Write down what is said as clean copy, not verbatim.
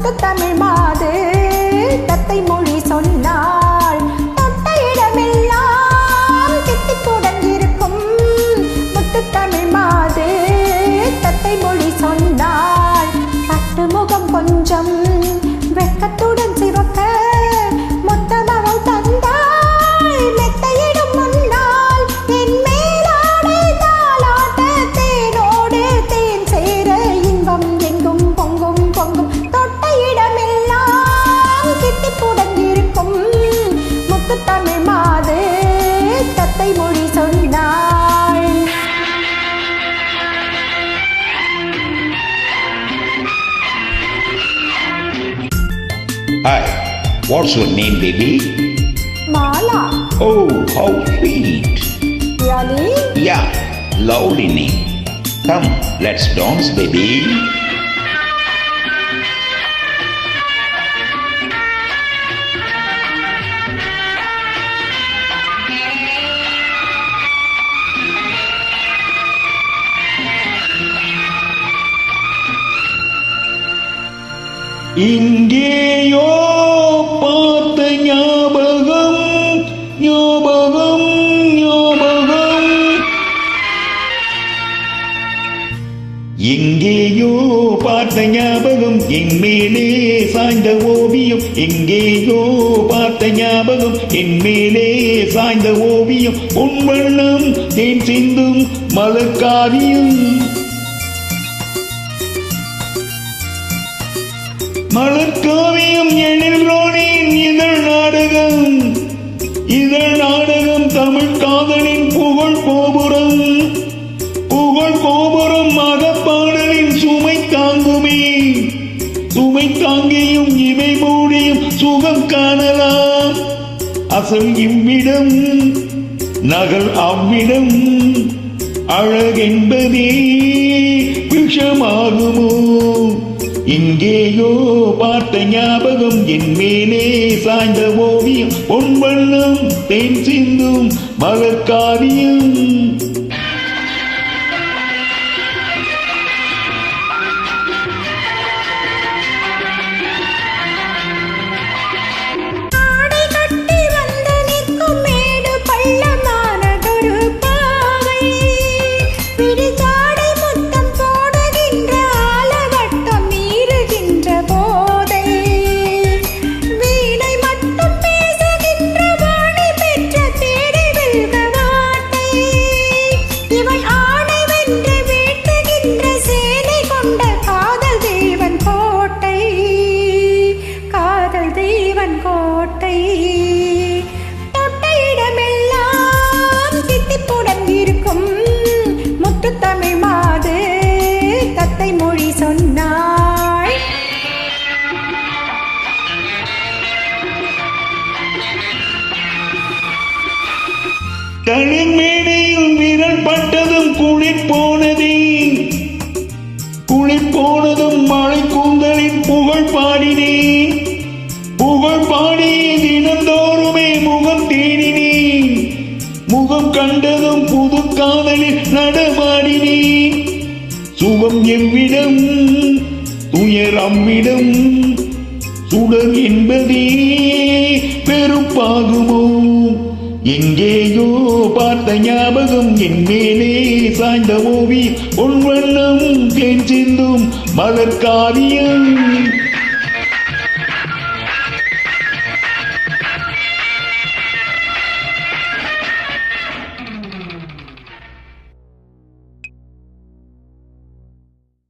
முத்து தமிழ் மாது தத்தை மொழி சொன்னாள். தொட்ட இடமெல்லாம் தித்திப்புடன் இருக்கும் முத்து தமிழ் மாது தத்தை மொழி சொன்னாள். பட்டு முகம் கொஞ்சம் வெட்கத்துடன் சிவக்க மொத்தவரம் தந்தாள். மெத்தையிடும் முன்னால் என் மேலாடை தாலாட்ட தேனோடு தேன் சேர இன்பம் எங்கும் பொங்கும் பொங்கும். தொட்ட இடமெல்லாம் தித்திப்புடன் இருக்கும் முத்து தமிழ் மாது தத்தை மொழி சொன்னாள். Hi, what's your name, baby? Mala. Oh, how sweet. Really? Yeah, lovely name. Come, let's dance, baby. இங்கேயோ பார்த்த ஞாபகம் ஞாபகம் ஞாபகம். எங்கேயோ பார்த்த ஞாபகம் என் மேலே சாய்ந்த ஓவியம். எங்கேயோ பார்த்த ஞாபகம் என் மேலே சாய்ந்த ஓவியம். உன் வண்ணம் தேன் சிந்தும் மலர்காவியம். மலர்காவியம் எழில் ரோனின் இதழ் நாடகம். இதழ் நாடகம் தமிழ் காதலின் புகழ் கோபுரம். புகழ் கோபுரம் மதப்பாடலின் சுமை தாங்குமே. சுமை தாங்கியும் இவை மூடியும் சுகம் காணலாம். அசல் இவ்விடம் நகல் அவ்விடம். அழகென்பதே விஷமாகுமோ. எங்கேயோ பார்த்த ஞாபகம் என் மேலே சாய்ந்த ஓவியம். பொன் வண்ணம் தேன் சிந்தும் மலர்காவியம். கோட்டை தொட்ட இடமெல்லாம் தித்திப்புடன் இருக்கும் முத்து தமிழ் மாது தத்தை மொழி சொன்னாள். தனின் மேடையில் விரல் பட்டதும் குளிர் போனதே. குளிர் போனதும் மழை கூந்தலின் புகழ் பாடினேன். புகழ் பாடி தினந்தோறுமே முகம் தேடினேன். முகம் கண்டதும் புது காதலில் நடமாடினேன். சுகம் எவ்விடம் துயர் அம்மிடம். சுடர் என்பதே பெருப்பாகுமோ. எங்கேயோ பார்த்த ஞாபகம் என் மேலே சாய்ந்த ஓவியம். பொன் வண்ணம் தேன் சிந்தும் மலர்காவியம்.